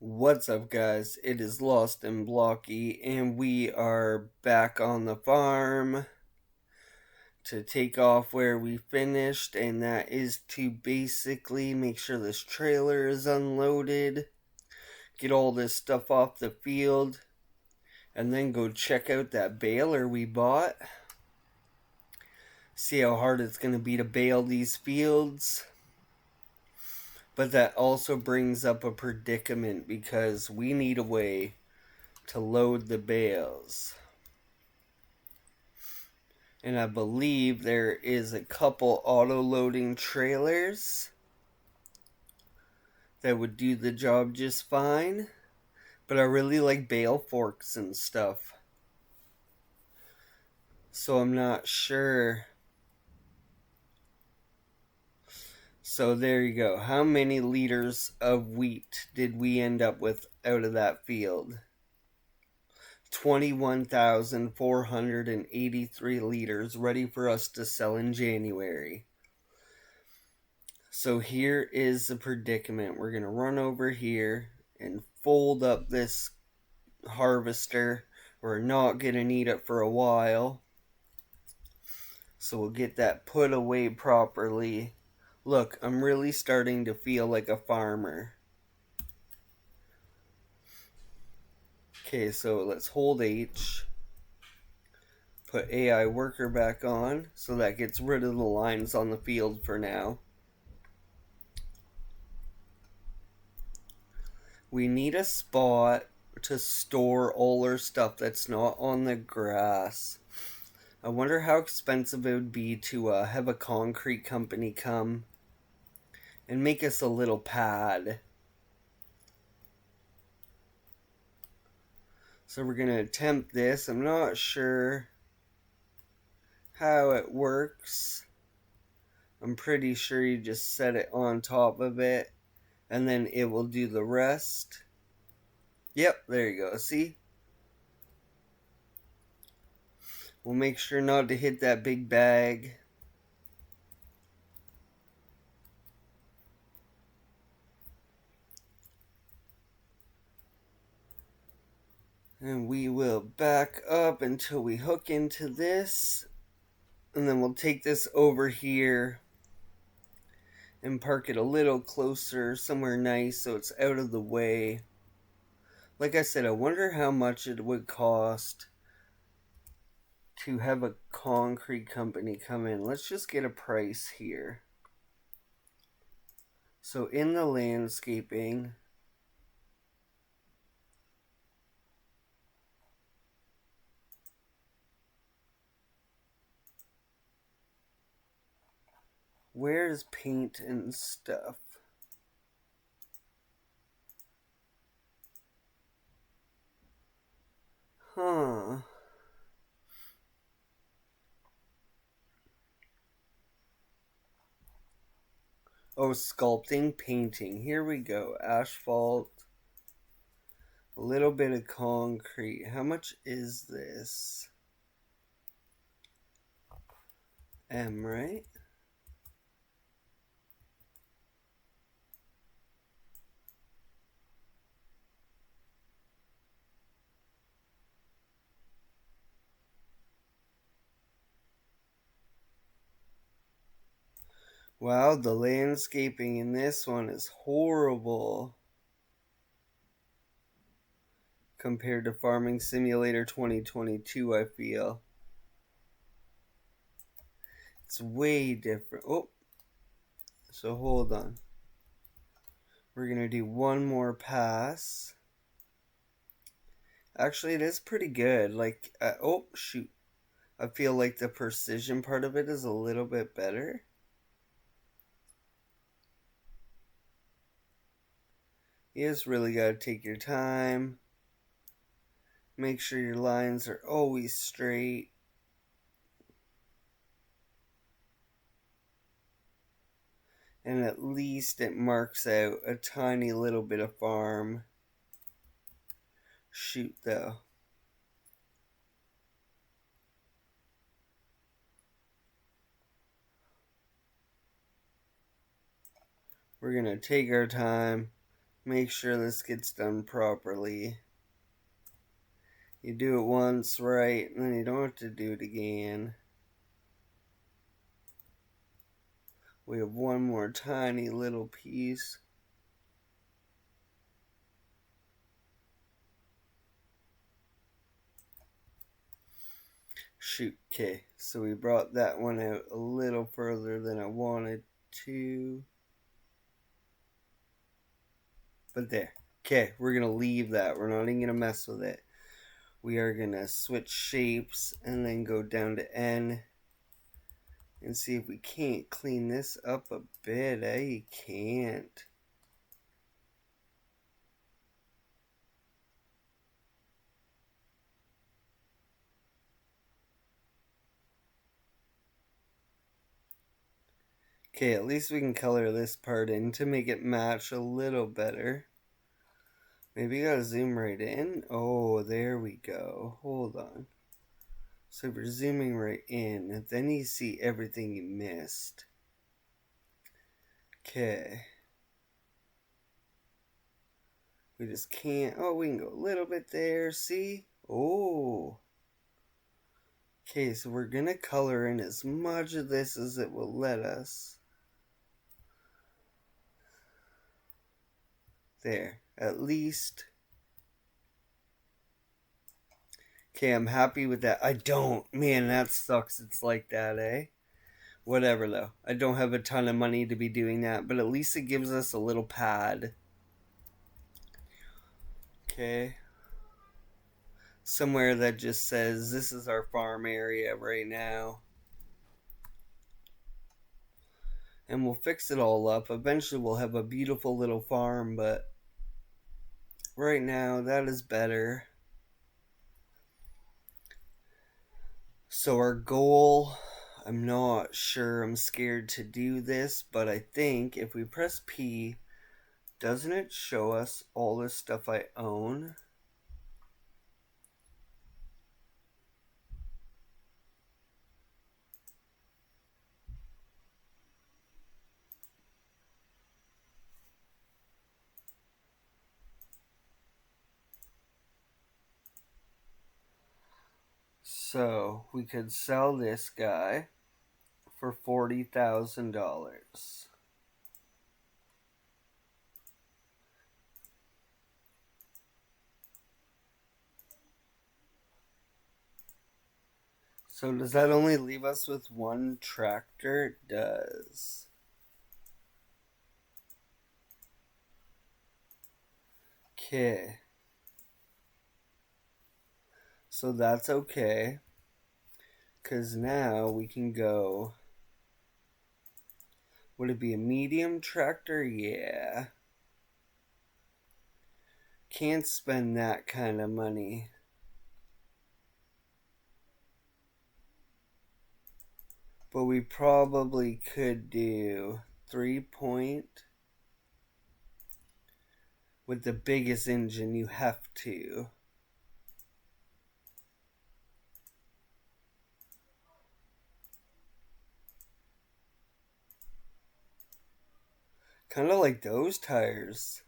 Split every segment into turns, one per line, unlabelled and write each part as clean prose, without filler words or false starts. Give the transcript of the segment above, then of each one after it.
What's up, guys? It is Lost and Blocky, and we are back on the farm to take off where we finished, and that is to basically make sure this trailer is unloaded, get all this stuff off the field, and then go check out that baler we bought. See how hard it's going to be to bale these fields. But that also brings up a predicament because we need a way to load the bales. And I believe there is a couple auto-loading trailers that would do the job just fine. But I really like bale forks and stuff. So I'm not sure. So there you go. How many liters of wheat did we end up with out of that field? 21,483 liters ready for us to sell in January. So here is the predicament. We're going to run over here and fold up this harvester. We're not going to need it for a while. So we'll get that put away properly. Look, I'm really starting to feel like a farmer. Okay, so let's hold H. Put AI worker back on, so that gets rid of the lines on the field for now. We need a spot to store all our stuff that's not on the grass. I wonder how expensive it would be to have a concrete company come and make us a little pad. So we're going to attempt this. I'm not sure how it works. I'm pretty sure you just set it on top of it and then it will do the rest. Yep, there you go. See? We'll make sure not to hit that big bag. And we will back up until we hook into this. And then we'll take this over here and park it a little closer, somewhere nice so it's out of the way. Like I said, I wonder how much it would cost to have a concrete company come in. Let's just get a price here. So in the landscaping, where's paint and stuff? Huh. Oh, sculpting, painting. Here we go. Asphalt. A little bit of concrete. How much is this? M, right? Wow, the landscaping in this one is horrible compared to Farming Simulator 2022, I feel. It's way different. Oh, so hold on. We're going to do one more pass. Actually, it is pretty good. Like, oh, shoot. I feel like the precision part of it is a little bit better. You just really got to take your time. Make sure your lines are always straight. And at least it marks out a tiny little bit of farm. Shoot, though. We're going to take our time. make sure this gets done properly. You do it once right, and then you don't have to do it again. We have one more tiny little piece. Shoot, okay, so we brought that one out a little further than I wanted to. But there. Okay, we're going to leave that. We're not even going to mess with it. We are going to switch shapes and then go down to N and see if we can't clean this up a bit. You can't. Okay, at least we can color this part in to make it match a little better. Maybe you gotta zoom right in. Oh, there we go. Hold on. So we're zooming right in, and then you see everything you missed. Okay. We just can't. Oh, we can go a little bit there. See? Oh. Okay, so we're gonna color in as much of this as it will let us. There. At least. Okay, I'm happy with that. I don't. Man, that sucks. It's like that, eh? Whatever, though. I don't have a ton of money to be doing that, but at least it gives us a little pad. Okay. Somewhere that just says, this is our farm area right now. And we'll fix it all up. Eventually we'll have a beautiful little farm, but right now that is better. So our goal, I'm not sure, I'm scared to do this, but I think if we press P, doesn't it show us all the stuff I own? So we could sell this guy for $40,000. So does that only leave us with one tractor? It does. Okay. So that's okay. Because now we can go. Would it be a medium tractor? Yeah. Can't spend that kind of money. But we probably could do 3-point. With the biggest engine, you have to. Kind of like those tires.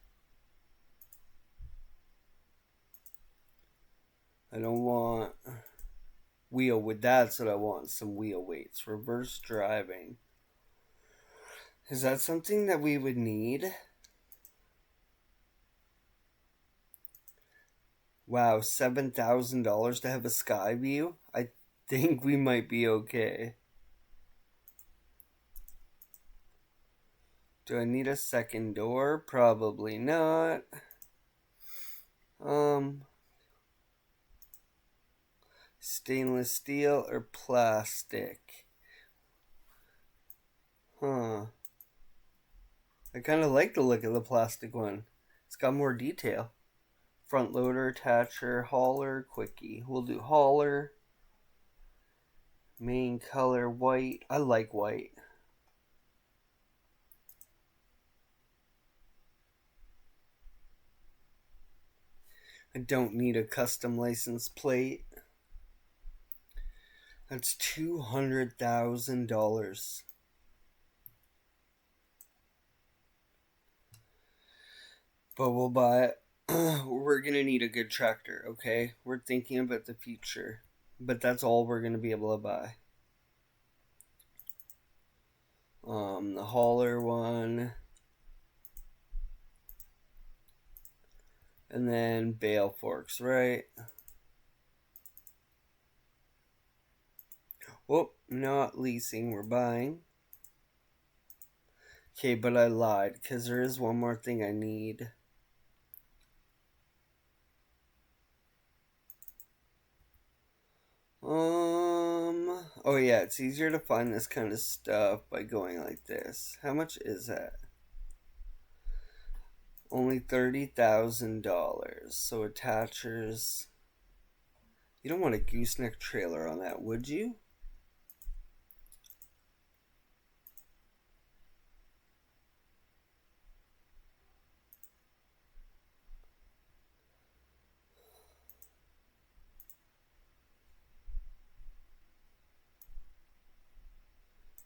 I don't want wheel with that's what I want. Some wheel weights. Reverse driving. Is that something that we would need? Wow, $7,000 to have a sky view? I think we might be okay. Do I need a second door? Probably not. Stainless steel or plastic? Huh. I kind of like the look of the plastic one. It's got more detail. Front loader, attacher, hauler, quickie. We'll do hauler. Main color, white. I like white. I don't need a custom license plate. That's $200,000. But we'll buy it. We're going to need a good tractor, okay? We're thinking about the future. But that's all we're going to be able to buy. The hauler one. And then bale forks, right? Oh, not leasing, we're buying. Okay, but I lied, because there is one more thing I need. Oh yeah, it's easier to find this kind of stuff by going like this. How much is that? Only $30,000. So attachers. You don't want a gooseneck trailer on that, would you?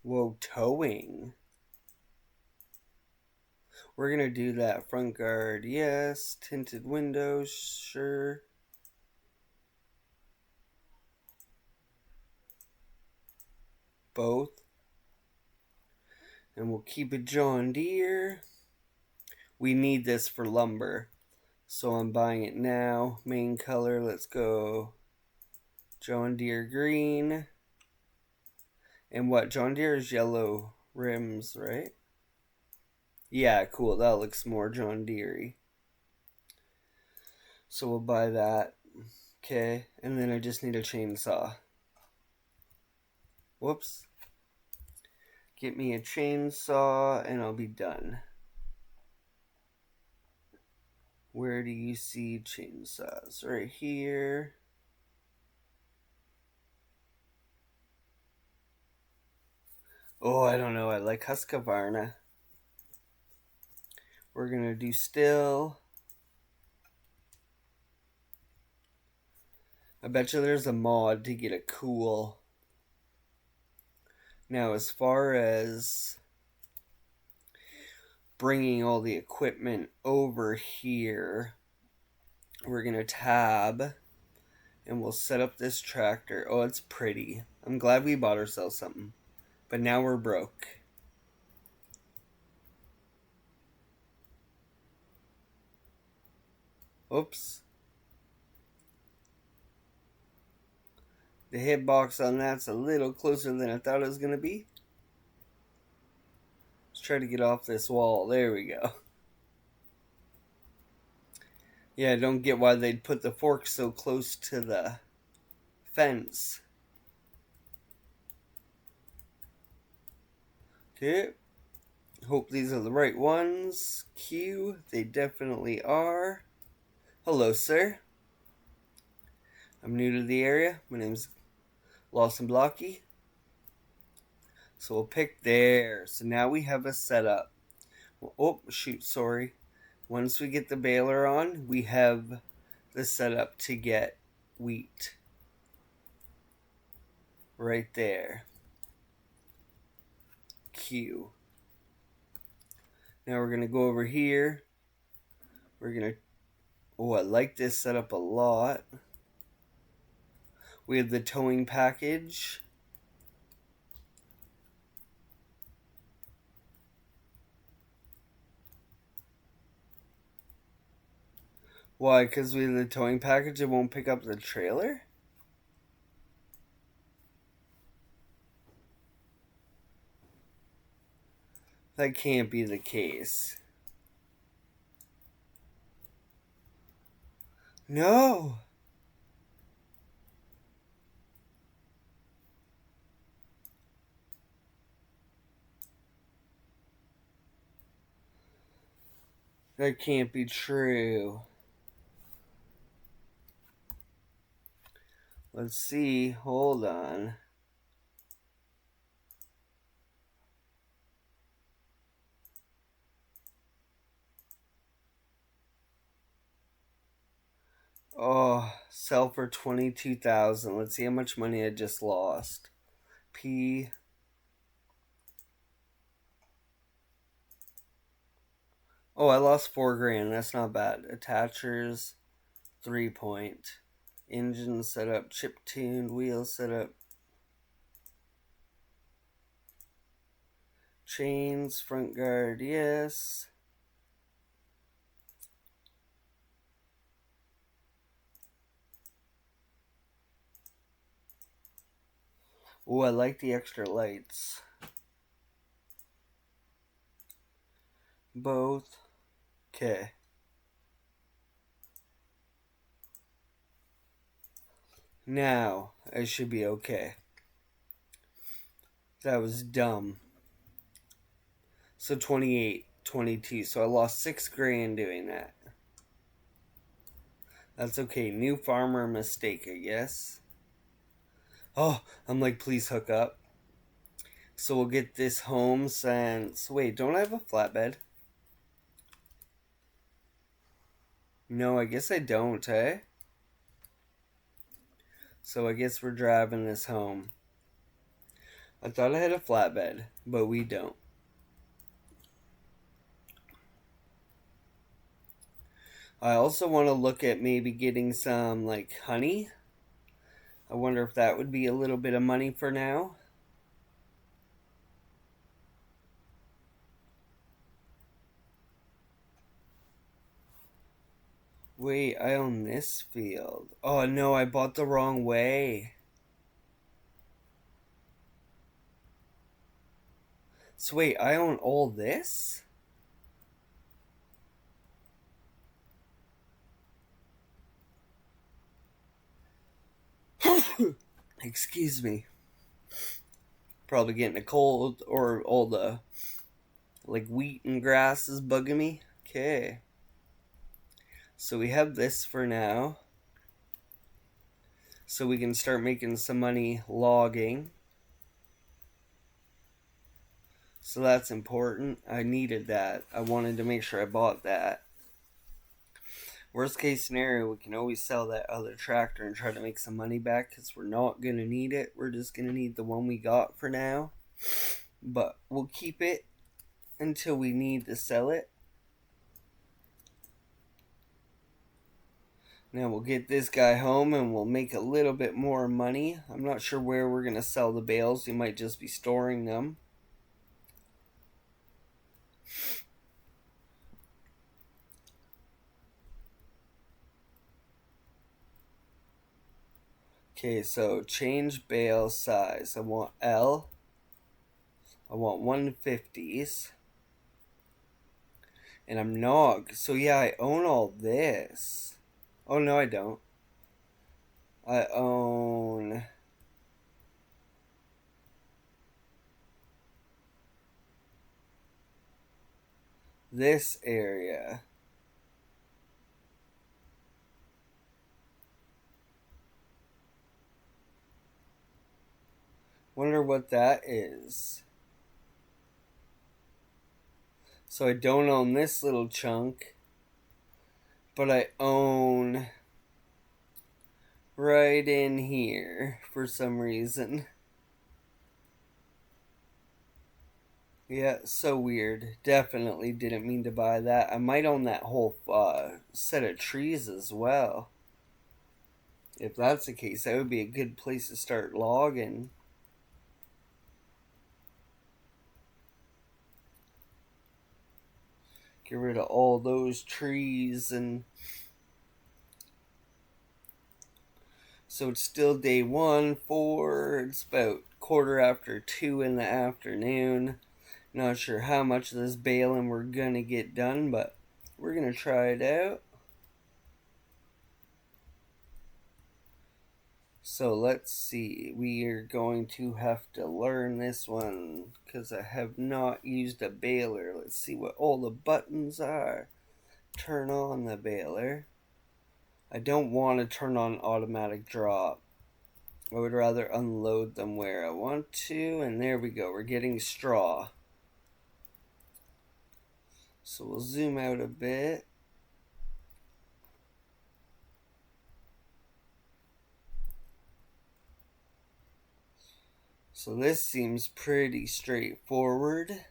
Whoa, towing. We're gonna do that. Front guard, yes. Tinted windows, sure. Both. And we'll keep it John Deere. We need this for lumber. So I'm buying it now. Main color, let's go John Deere green. And what? John Deere is yellow rims, right? Yeah, cool. That looks more John Deere-y. So we'll buy that. Okay. And then I just need a chainsaw. Whoops. Get me a chainsaw and I'll be done. Where do you see chainsaws? Right here. Oh, I don't know. I like Husqvarna. We're going to do still. I bet you there's a mod to get a cool. Now, as far as bringing all the equipment over here, we're going to tab and we'll set up this tractor. Oh, it's pretty. I'm glad we bought ourselves something. But now we're broke. Oops. The hitbox on that's a little closer than I thought it was going to be. Let's try to get off this wall. There we go. Yeah, I don't get why they'd put the fork so close to the fence. Okay. Hope these are the right ones. Q, they definitely are. Hello, sir. I'm new to the area. My name's Lawson Blocky. So we'll pick there. So now we have a setup. Oh, shoot, sorry. Once we get the baler on, we have the setup to get wheat. Right there. Q. Now we're going to go over here. We're going to... Oh, I like this setup a lot. We have the towing package. Why? Because we have the towing package, it won't pick up the trailer? That can't be the case. No! That can't be true. Let's see. Hold on. Oh, sell for 22,000. Let's see how much money I just lost. P. Oh, I lost 4 grand. That's not bad. Attachers, 3 point. Engine setup, chip tuned, wheel setup. Chains, front guard, yes. Oh, I like the extra lights. Both. Okay. Now, I should be okay. That was dumb. So 28, 22. So I lost 6 grand doing that. That's okay. New farmer mistake, I guess. Oh, I'm like, please hook up. So we'll get this home since... Wait, don't I have a flatbed? No, I guess I don't, eh? So I guess we're driving this home. I thought I had a flatbed, but we don't. I also want to look at maybe getting some, like, honey. I wonder if that would be a little bit of money for now. Wait, I own this field. Oh no, I bought the wrong way. So wait, I own all this? Excuse me. Probably getting a cold, or all the like wheat and grass is bugging me. Okay. So we have this for now. So we can start making some money logging. So that's important. I needed that. I wanted to make sure I bought that. Worst case scenario, we can always sell that other tractor and try to make some money back because we're not going to need it. We're just going to need the one we got for now. But we'll keep it until we need to sell it. Now we'll get this guy home and we'll make a little bit more money. I'm not sure where we're going to sell the bales. We might just be storing them. Okay, so change bale size. I want L. I want 150s. And I'm NOG. So yeah, I own all this. Oh no, I don't. I own... this area. Wonder what that is. So I don't own this little chunk, but I own right in here for some reason. Yeah, so weird. Definitely didn't mean to buy that. I might own that whole set of trees as well. If that's the case, that would be a good place to start logging. Get rid of all those trees and... So it's still day 1, 4. It's about 2:15 in the afternoon. Not sure how much of this baling we're gonna get done, but we're gonna try it out. So let's see. We are going to have to learn this one because I have not used a baler. Let's see what all the buttons are. Turn on the baler. I don't want to turn on automatic drop. I would rather unload them where I want to. And there we go. We're getting straw. So we'll zoom out a bit. So this seems pretty straightforward.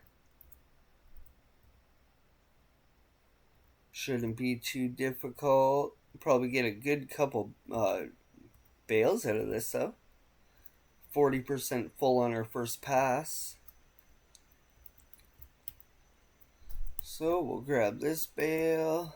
Shouldn't be too difficult. Probably get a good couple bales out of this though. 40% full on our first pass. So we'll grab this bale.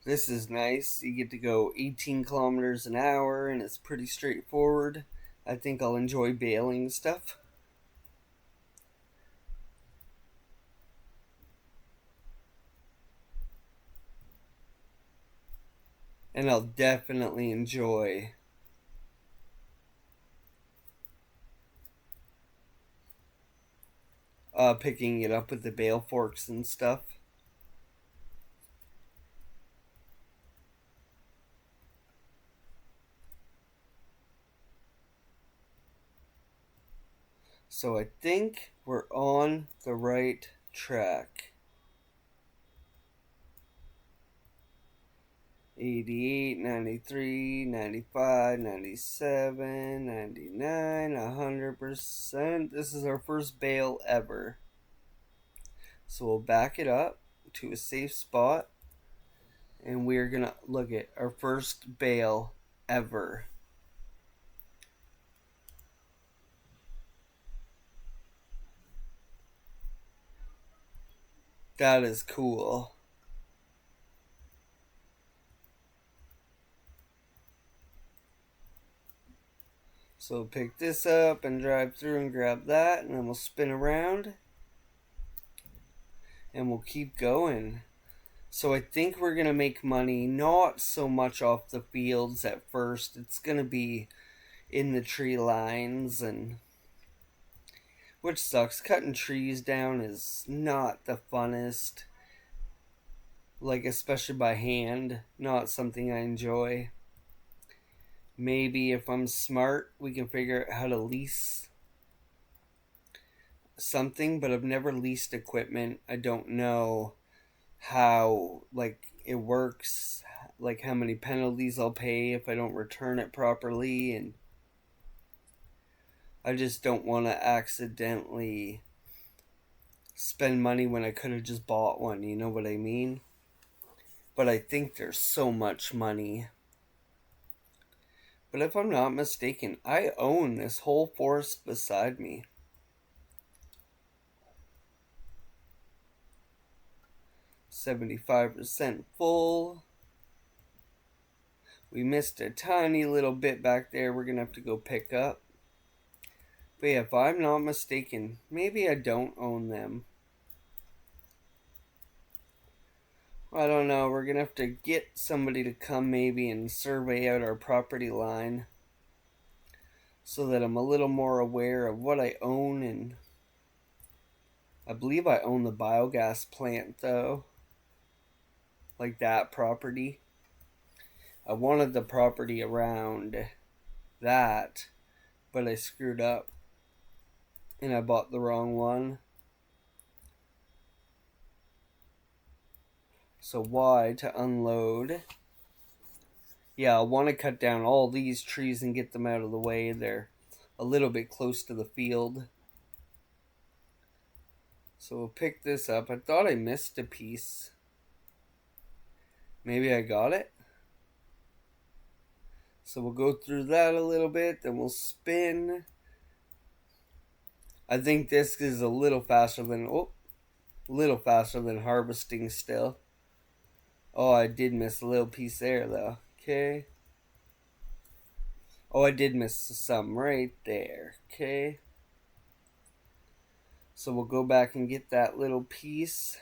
This is nice. You get to go 18 kilometers an hour and it's pretty straightforward. I think I'll enjoy baling stuff. And I'll definitely enjoy picking it up with the bale forks and stuff. So I think we're on the right track. 88, 93, 95, 97, 99, 100%. This is our first bale ever. So we'll back it up to a safe spot. And we're going to look at our first bale ever. That is cool. So pick this up and drive through and grab that, and then we'll spin around and we'll keep going. So I think we're going to make money not so much off the fields at first. It's going to be in the tree lines, and which sucks. Cutting trees down is not the funnest. Like, especially by hand, not something I enjoy. Maybe if I'm smart, we can figure out how to lease something, but I've never leased equipment. I don't know how, like, it works, like how many penalties I'll pay if I don't return it properly, and I just don't want to accidentally spend money when I could have just bought one, you know what I mean? But I think there's so much money. But if I'm not mistaken, I own this whole forest beside me. $75% full. We missed a tiny little bit back there we're going to have to go pick up. But yeah, if I'm not mistaken, maybe I don't own them. I don't know, we're going to have to get somebody to come maybe and survey out our property line so that I'm a little more aware of what I own. And I believe I own the biogas plant though, like that property. I wanted the property around that, but I screwed up and I bought the wrong one. So Y to unload. Yeah, I want to cut down all these trees and get them out of the way. They're a little bit close to the field. So we'll pick this up. I thought I missed a piece. Maybe I got it. So we'll go through that a little bit, then we'll spin. I think this is a little faster than harvesting still. Oh, I did miss a little piece there though. Okay. Oh, I did miss some right there. Okay. So we'll go back and get that little piece.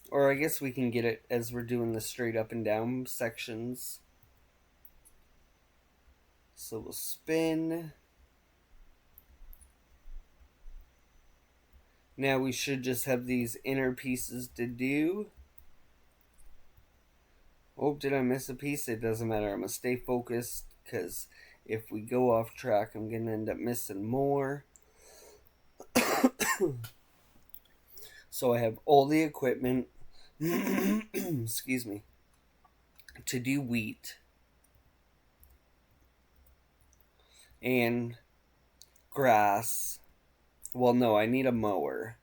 Or I guess we can get it as we're doing the straight up and down sections. So we'll spin. Now we should just have these inner pieces to do. Oh, did I miss a piece? It doesn't matter. I'm going to stay focused because if we go off track, I'm going to end up missing more. So I have all the equipment, excuse me, to do wheat and grass Well, no, I need a mower.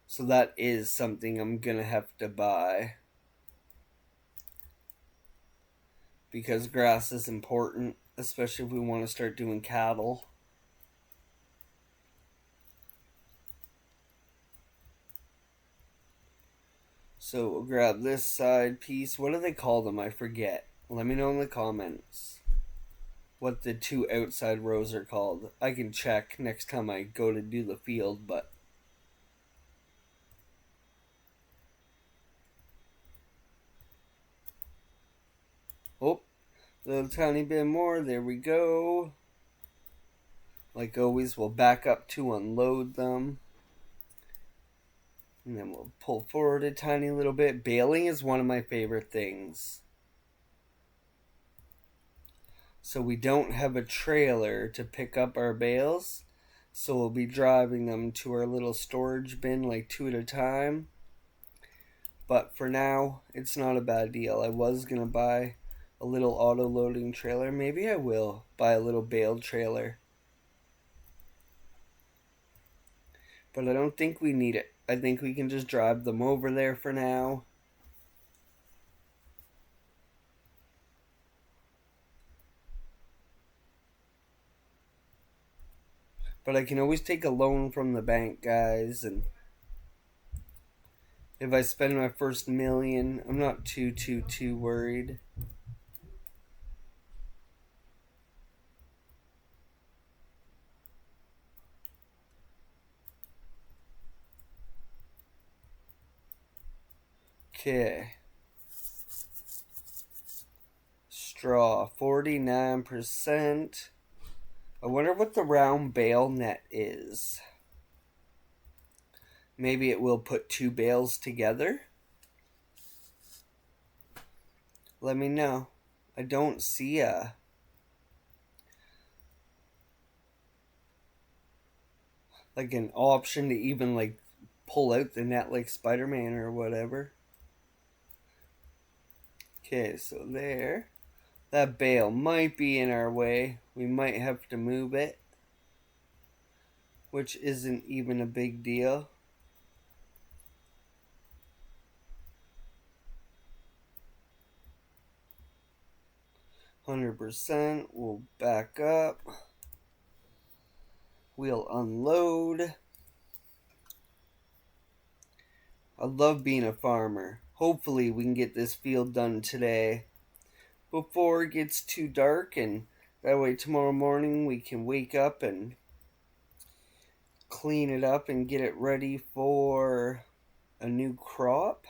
So that is something I'm gonna have to buy. Because grass is important, especially if we want to start doing cattle. So we'll grab this side piece. What do they call them? I forget. Let me know in the comments what the two outside rows are called. I can check next time I go to do the field, but oh, a little tiny bit more. There we go. Like always, we'll back up to unload them. And then we'll pull forward a tiny little bit. Baling is one of my favorite things. So we don't have a trailer to pick up our bales. So we'll be driving them to our little storage bin like 2 at a time. But for now, it's not a bad deal. I was going to buy a little auto loading trailer. Maybe I will buy a little bale trailer. But I don't think we need it. I think we can just drive them over there for now. But I can always take a loan from the bank, guys, and if I spend my first $1,000,000, I'm not too worried. Okay. Straw, 49%. I wonder what the round bale net is. Maybe it will put two bales together. Let me know. I don't see like an option to even like pull out the net like Spider-Man or whatever. Okay, so there. That bale might be in our way. We might have to move it, which isn't even a big deal. %. We'll back up. We'll unload. I love being a farmer. Hopefully we can get this field done today before it gets too dark, and that way tomorrow morning we can wake up and clean it up and get it ready for a new crop.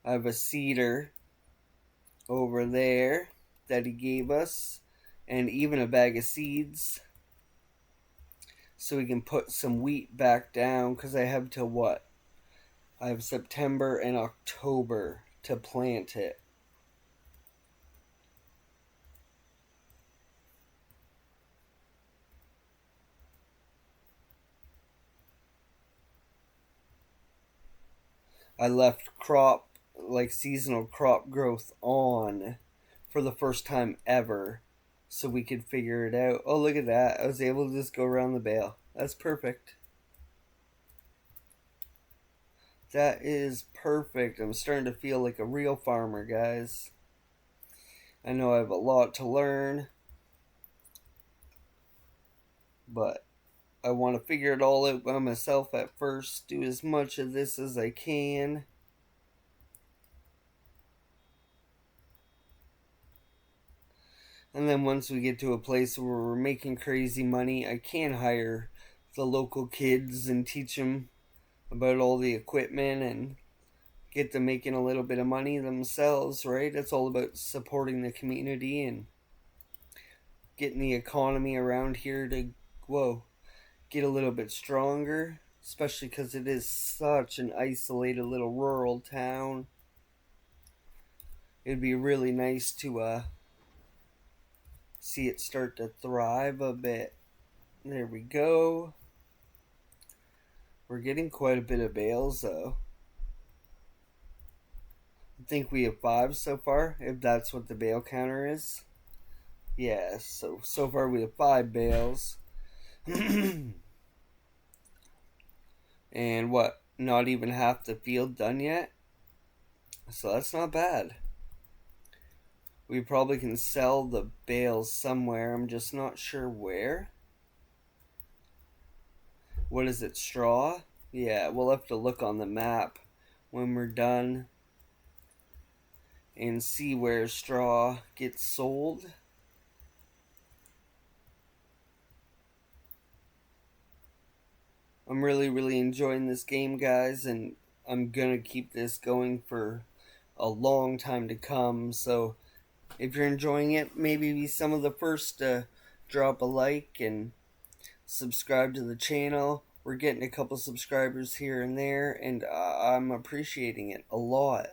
I have a seeder over there that he gave us, and even a bag of seeds, so we can put some wheat back down, because I have till what? I have September and October to plant it. I left crop, like seasonal crop growth on for the first time ever, so we could figure it out. Oh, look at that. I was able to just go around the bale. That's perfect. That is perfect. I'm starting to feel like a real farmer, guys. I know I have a lot to learn, but I want to figure it all out by myself at first. Do as much of this as I can. And then once we get to a place where we're making crazy money, I can hire the local kids and teach them about all the equipment and get them making a little bit of money themselves, right? It's all about supporting the community and getting the economy around here to, get a little bit stronger, especially because it is such an isolated little rural town. It'd be really nice to see it start to thrive a bit. There we go. We're getting quite a bit of bales though. I think we have 5 so far, if that's what the bale counter is. Yeah, so far we have 5 bales. And what? Not even half the field done yet? So that's not bad. We probably can sell the bales somewhere. I'm just not sure where. What is it, straw? Yeah, we'll have to look on the map when we're done and see where straw gets sold. I'm really enjoying this game, guys, and I'm gonna keep this going for a long time to come. So if you're enjoying it, maybe be some of the first to drop a like and subscribe to the channel. We're getting a couple subscribers here and there, and I'm appreciating it a lot.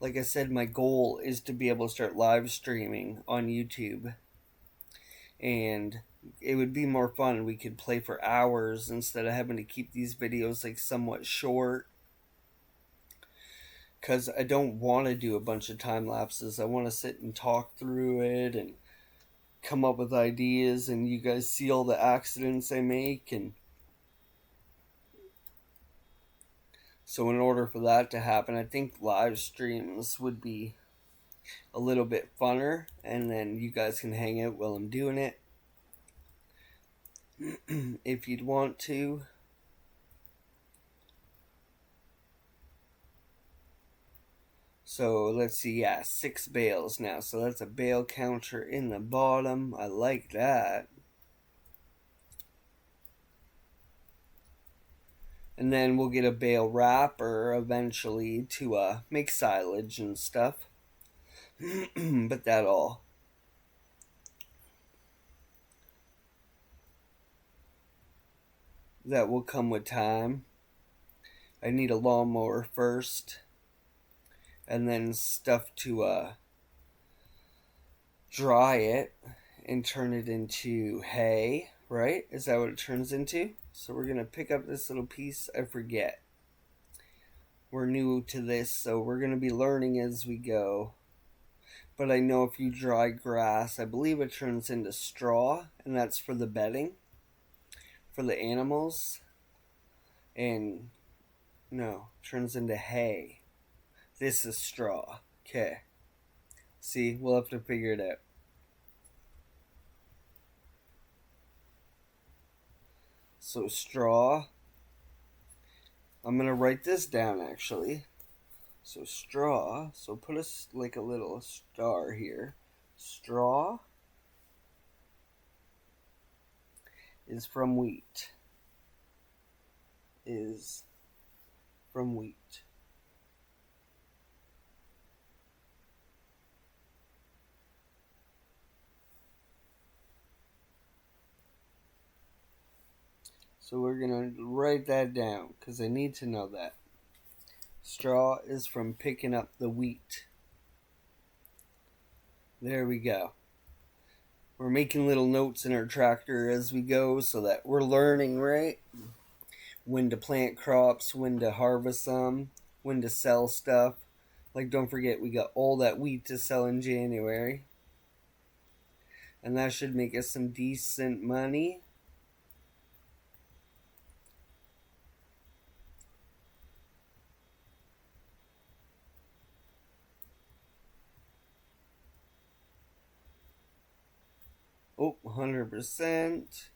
Like I said, my goal is to be able to start live streaming on YouTube, and it would be more fun. We could play for hours instead of having to keep these videos like somewhat short, because I don't want to do a bunch of time lapses. I want to sit and talk through it and come up with ideas, and you guys see all the accidents I make. And so in order for that to happen, I think live streams would be a little bit funner, and then you guys can hang out while I'm doing it if you'd want to. So let's see, yeah, 6 bales now. So that's a bale counter in the bottom. I like that. And then we'll get a bale wrapper eventually to make silage and stuff. But that will come with time. I need a lawnmower first, and then stuff to dry it and turn it into hay, right? Is that what it turns into? So we're gonna pick up this little piece. I forget. We're new to this, so we're gonna be learning as we go. But I know if you dry grass, I believe it turns into straw, and that's for the bedding for the animals. And no, turns into hay. This is straw. Okay. See, we'll have to figure it out. So straw. I'm gonna write this down actually. So straw. So put like a little star here. Straw is from wheat. Is from wheat. So we're gonna write that down because I need to know that. Straw is from picking up the wheat. There we go. We're making little notes in our tractor as we go so that we're learning, right? When to plant crops, when to harvest them, when to sell stuff. Like, don't forget, we got all that wheat to sell in January. And that should make us some decent money. Oh, 100%.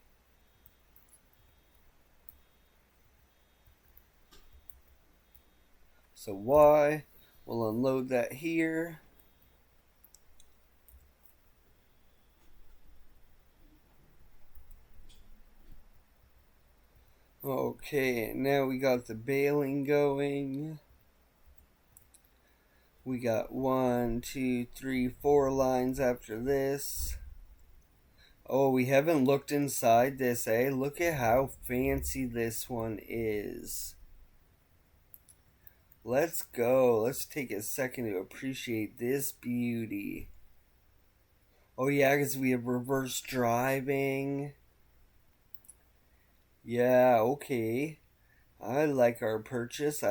So Y, we'll unload that here. Okay, now we got the baling going. We got 1, 2, 3, 4 lines after this. Oh, we haven't looked inside this, eh? Look at how fancy this one is. Let's go. Let's take a second to appreciate this beauty. Oh yeah, because we have reverse driving. Yeah, okay. I like our purchase.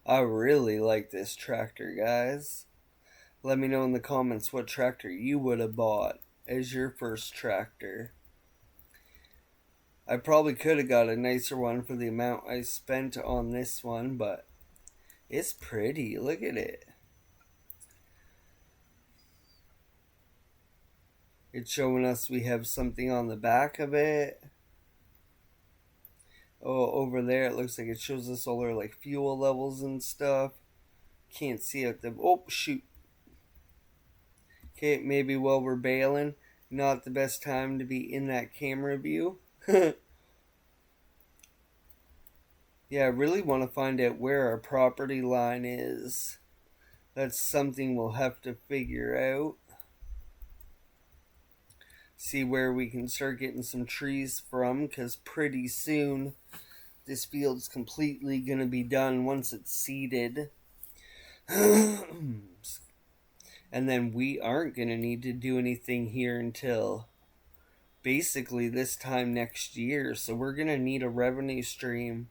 I really like this tractor, guys. Let me know in the comments what tractor you would have bought as your first tractor. I probably could have got a nicer one for the amount I spent on this one, but it's pretty. Look at it. It's showing us we have something on the back of it. Oh, over there it looks like it shows us all our like fuel levels and stuff. Can't see it. Oh, shoot. Okay, maybe while we're bailing, not the best time to be in that camera view. Yeah, I really want to find out where our property line is. That's something we'll have to figure out. See where we can start getting some trees from, because pretty soon this field's completely going to be done once it's seeded. And then we aren't going to need to do anything here until basically this time next year. So we're going to need a revenue stream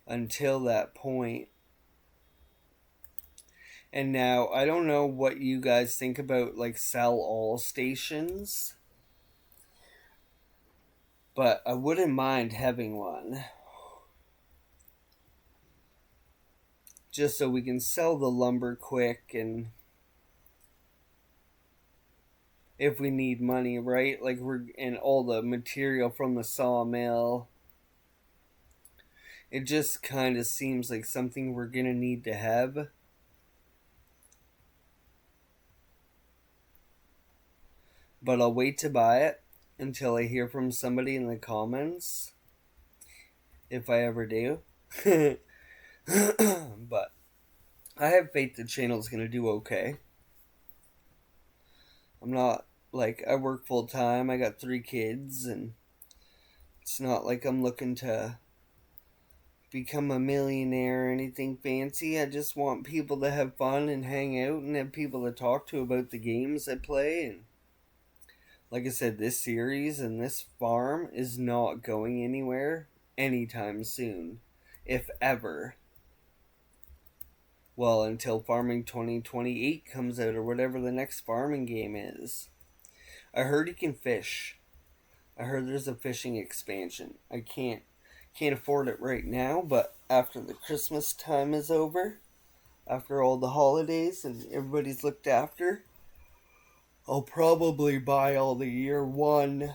until that point. And now, I don't know what you guys think about like sell all stations, but I wouldn't mind having one. Just so we can sell the lumber quick and if we need money, right? Like and all the material from the sawmill. It just kind of seems like something we're going to need to have. But I'll wait to buy it until I hear from somebody in the comments. If I ever do. But I have faith the channel's going to do okay. I'm not, like, I work full time. I got 3 kids, and it's not like I'm looking to become a millionaire or anything fancy. I just want people to have fun and hang out and have people to talk to about the games I play. And like I said, this series and this farm is not going anywhere anytime soon, if ever. Well, until Farming 2028 comes out or whatever the next farming game is. I heard you can fish. I heard there's a fishing expansion. I can't afford it right now, but after the Christmas time is over, after all the holidays and everybody's looked after, I'll probably buy all the year 1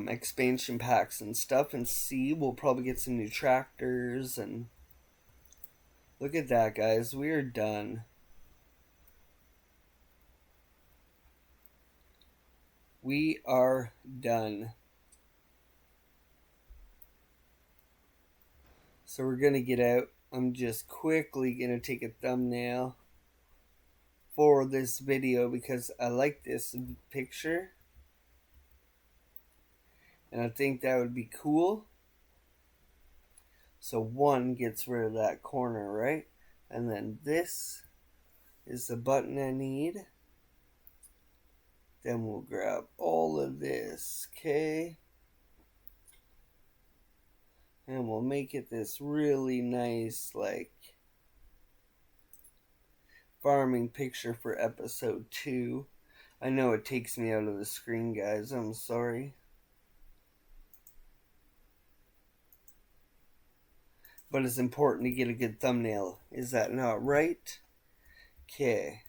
expansion packs and stuff and see. We'll probably get some new tractors and look at that, guys. We are done. We are done. So we're going to get out. I'm just quickly going to take a thumbnail for this video because I like this picture. And I think that would be cool. So 1 gets rid of that corner, right? And then this is the button I need. Then we'll grab all of this, okay? And we'll make it this really nice, like, farming picture for episode 2. I know it takes me out of the screen, guys. I'm sorry. But it's important to get a good thumbnail. Is that not right? Okay.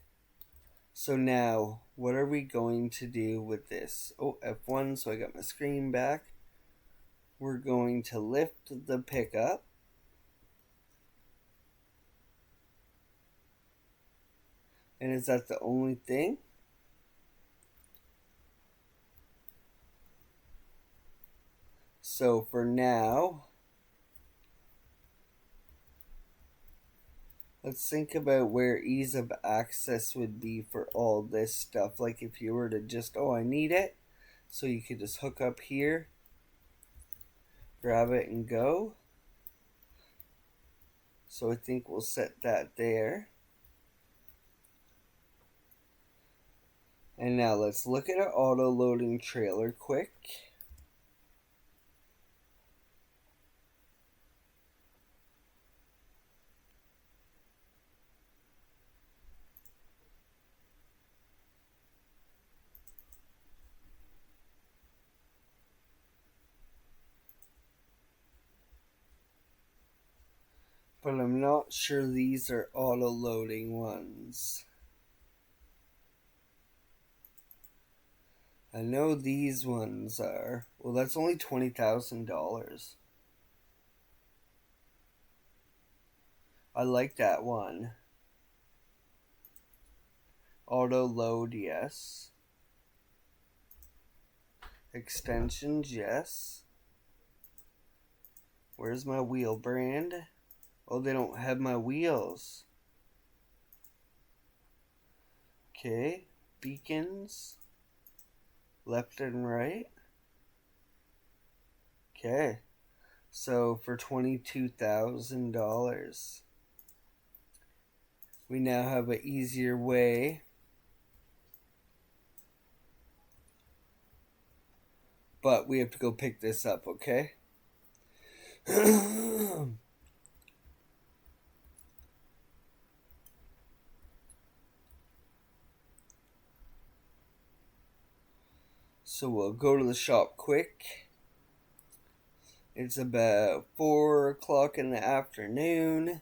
So now, what are we going to do with this? Oh, F1, so I got my screen back. We're going to lift the pickup. And is that the only thing? So for now, let's think about where ease of access would be for all this stuff. Like if you were to just, oh, I need it. So you could just hook up here, grab it and go. So I think we'll set that there. And now let's look at our auto loading trailer quick. But I'm not sure these are auto-loading ones. I know these ones are. Well, that's only $20,000. I like that one. Auto load, yes. Extensions, yes. Where's my wheel brand? Oh, they don't have my wheels. Okay. Beacons. Left and right. Okay. So for $22,000, we now have an easier way. But we have to go pick this up, okay? So we'll go to the shop quick. It's about 4 o'clock in the afternoon.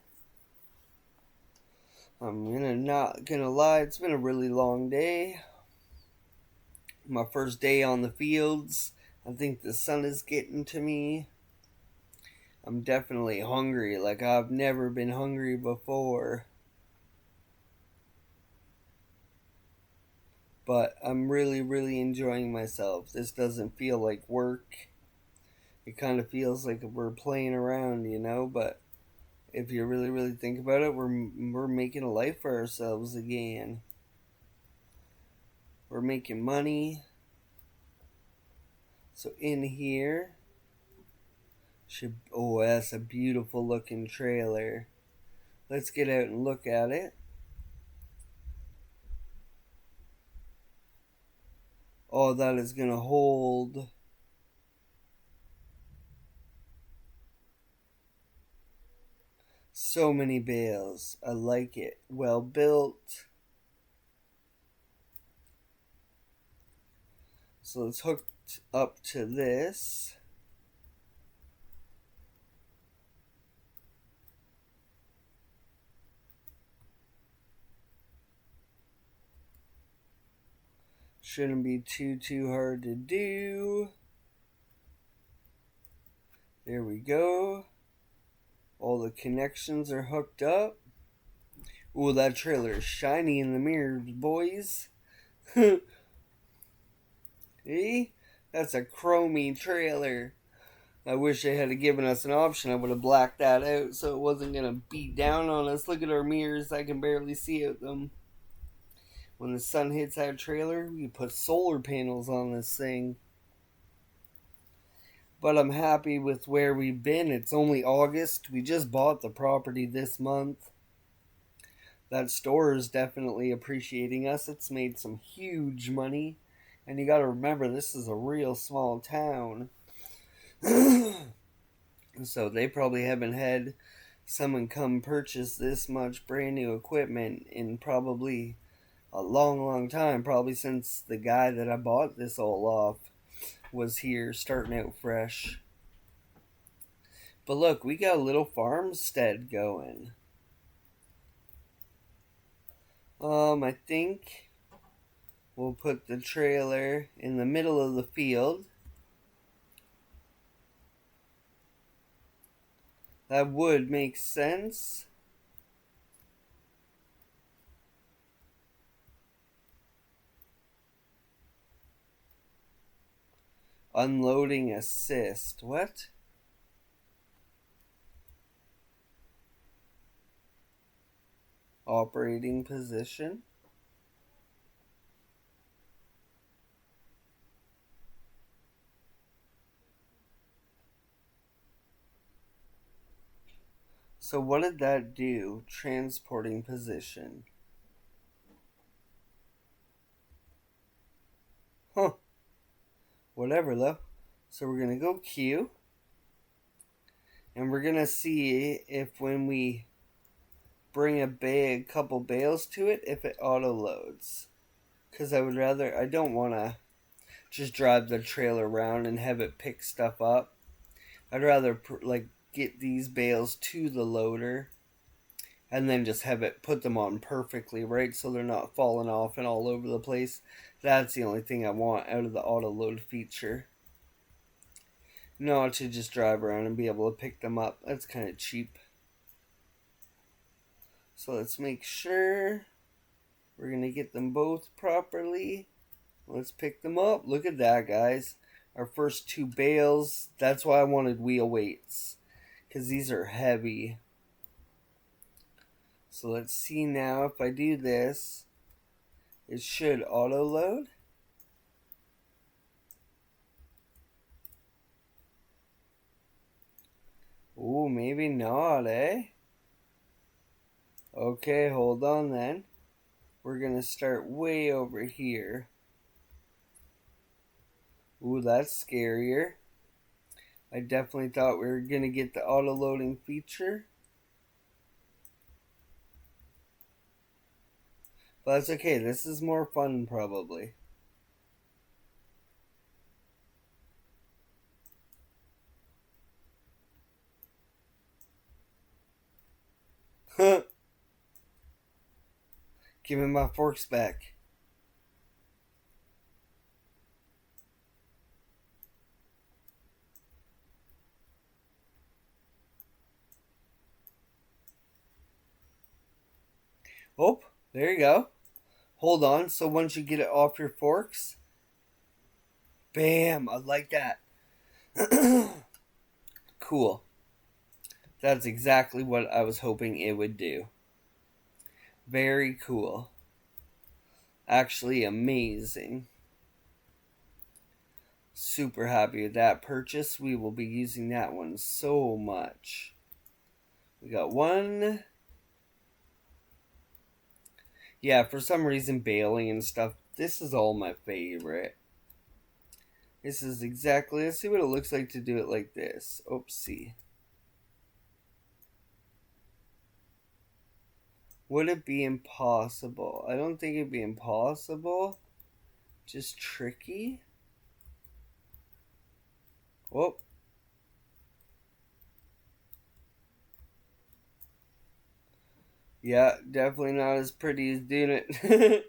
I'm not gonna lie, it's been a really long day. My first day on the fields. I think the sun is getting to me. I'm definitely hungry, like I've never been hungry before. But I'm really, really enjoying myself. This doesn't feel like work. It kind of feels like we're playing around, you know, but if you really, really think about it, we're making a life for ourselves again. We're making money. So in here, oh, that's a beautiful looking trailer. Let's get out and look at it. Oh, that is gonna hold so many bales. I like it. Well built. So it's hooked up to this. Shouldn't be too hard to do. There we go. All the connections are hooked up. Ooh, that trailer is shiny in the mirrors, boys. See? That's a chromey trailer. I wish they had given us an option. I would have blacked that out so it wasn't going to beat down on us. Look at our mirrors. I can barely see out them. When the sun hits that trailer, we put solar panels on this thing. But I'm happy with where we've been. It's only August. We just bought the property this month. That store is definitely appreciating us. It's made some huge money. And you gotta remember, this is a real small town. So they probably haven't had someone come purchase this much brand new equipment in probably a long time. Probably since the guy that I bought this all off was here starting out fresh. But look, we got a little farmstead going. I think we'll put the trailer in the middle of the field. That would make sense. Unloading assist. What? Operating position. So what did that do? Transporting position. Huh. Whatever though. So we're gonna go Q. And we're gonna see if when we bring a couple bales to it, if it auto loads. Because I don't want to just drive the trailer around and have it pick stuff up. I'd rather get these bales to the loader and then just have it put them on perfectly, right? So they're not falling off and all over the place. That's the only thing I want out of the auto load feature. Not to just drive around and be able to pick them up. That's kind of cheap. So let's make sure we're going to get them both properly. Let's pick them up. Look at that, guys. Our first 2 bales. That's why I wanted wheel weights, because these are heavy. So let's see now if I do this. It should auto load. Ooh, maybe not, eh? Okay, hold on then. We're gonna start way over here. Ooh, that's scarier. I definitely thought we were gonna get the auto loading feature. But that's okay, this is more fun probably. Give me my forks back. Oh, there you go. Hold on, so once you get it off your forks, bam, I like that. Cool. That's exactly what I was hoping it would do. Very cool. Actually amazing. Super happy with that purchase. We will be using that one so much. We got one. Yeah, for some reason baling and stuff, this is all my favorite. This is exactly, let's see what it looks like to do it like this. Oopsie. Would it be impossible? I don't think it'd be impossible. Just tricky. Whoop. Yeah, definitely not as pretty as doing it.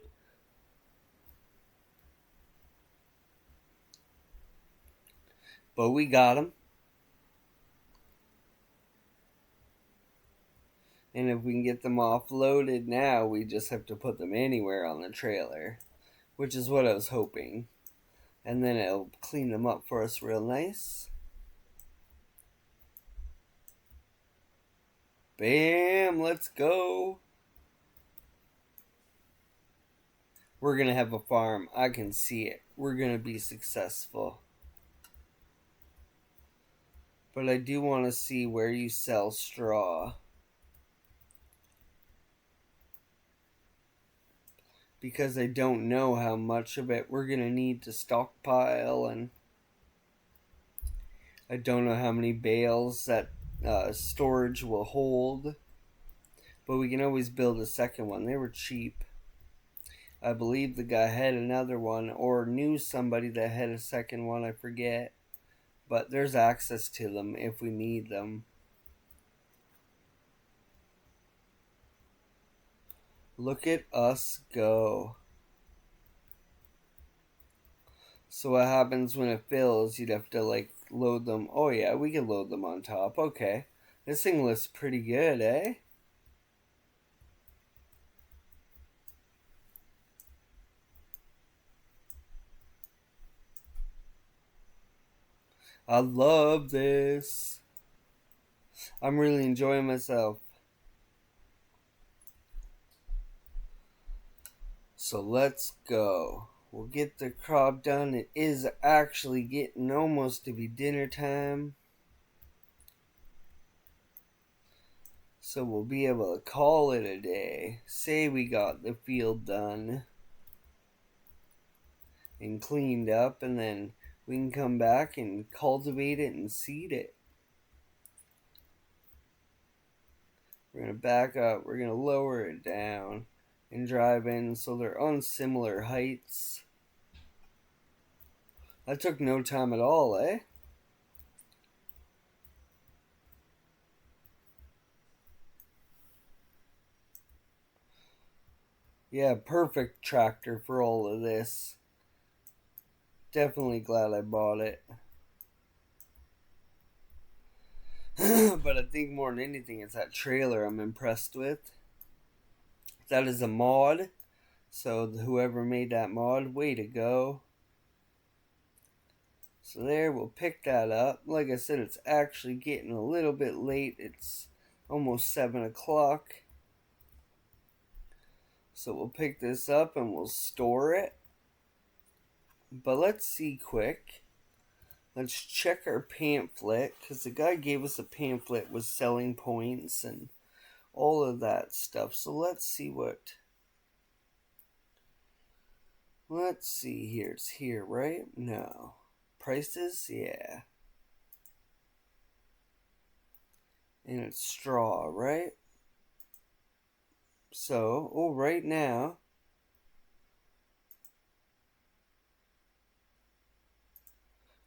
But we got them. And if we can get them offloaded now, we just have to put them anywhere on the trailer, which is what I was hoping. And then it'll clean them up for us real nice. Bam, let's go. We're going to have a farm. I can see it. We're going to be successful. But I do want to see where you sell straw. Because I don't know how much of it we're going to need to stockpile. And I don't know how many bales that storage will hold. But we can always build a second one. They were cheap. I believe the guy had another one or knew somebody that had a second one, I forget. But there's access to them if we need them. Look at us go. So what happens when it fills? You'd have to like load them. Oh yeah, we can load them on top. Okay. This thing looks pretty good, eh? I love this. I'm really enjoying myself. So let's go. We'll get the crop done. It is actually getting almost to be dinner time. So we'll be able to call it a day. Say we got the field done and cleaned up, and then we can come back and cultivate it and seed it. We're going to back up. We're going to lower it down and drive in so they're on similar heights. That took no time at all, eh? Yeah, perfect tractor for all of this. Definitely glad I bought it. But I think more than anything, it's that trailer I'm impressed with. That is a mod. So whoever made that mod, way to go. So there, we'll pick that up. Like I said, it's actually getting a little bit late. It's almost 7 o'clock. So we'll pick this up and we'll store it. But let's see quick. Let's check our pamphlet, because the guy gave us a pamphlet with selling points and all of that stuff. So let's see what... Let's see here. It's here, right? No. Prices? Yeah. And it's straw, right? So, right now,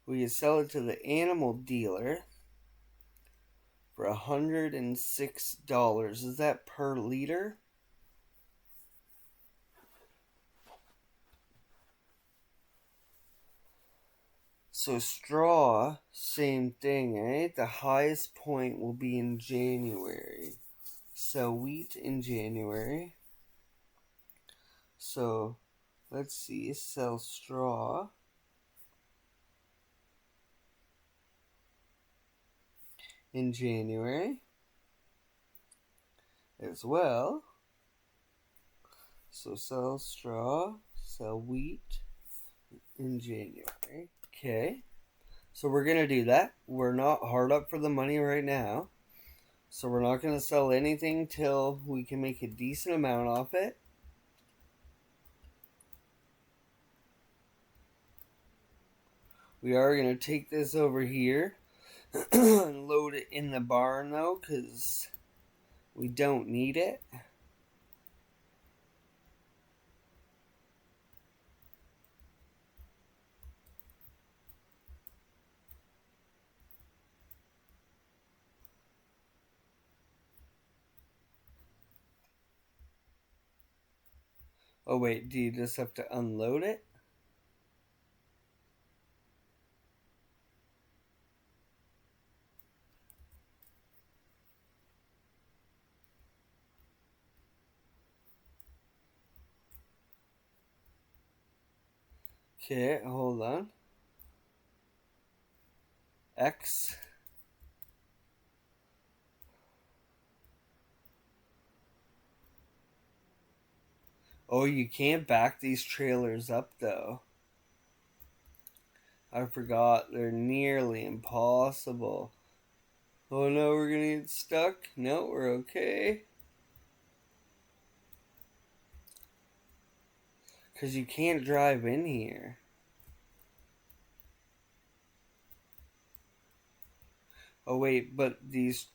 we can sell it to the animal dealer for $106. Is that per liter? So straw, same thing, eh? The highest point will be in January. So wheat in January. So let's see, sell straw. In January as well. So sell straw, sell wheat in January. Okay. So we're going to do that. We're not hard up for the money right now. So we're not going to sell anything till we can make a decent amount off it. We are going to take this over here and load it in the barn though, because we don't need it. Oh wait, do you just have to unload it? Okay, hold on. X. Oh, you can't back these trailers up though. I forgot, they're nearly impossible. Oh no, we're gonna get stuck? No, we're okay. Because you can't drive in here. Oh wait, but these...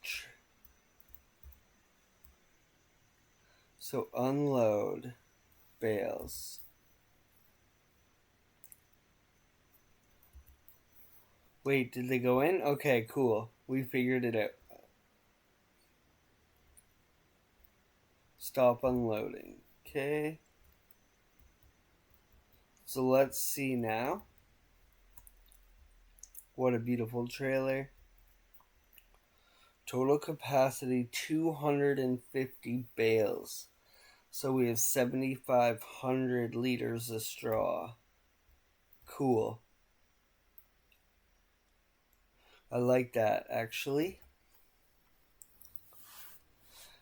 So unload bales. Wait, did they go in? Okay, cool. We figured it out. Stop unloading. Okay. So let's see now. What a beautiful trailer. Total capacity 250 bales. So we have 7,500 liters of straw. Cool. I like that actually.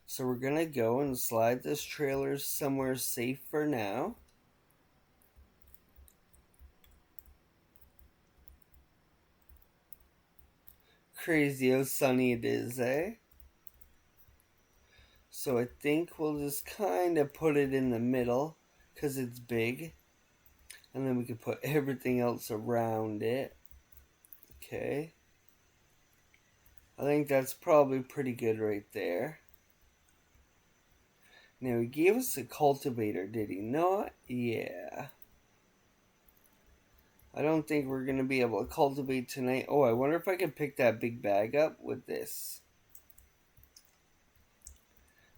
So we're gonna go and slide this trailer somewhere safe for now. Crazy how sunny it is, eh? So I think we'll just kind of put it in the middle because it's big. And then we can put everything else around it. Okay. I think that's probably pretty good right there. Now he gave us a cultivator, did he not? Yeah. I don't think we're going to be able to cultivate tonight. Oh, I wonder if I can pick that big bag up with this.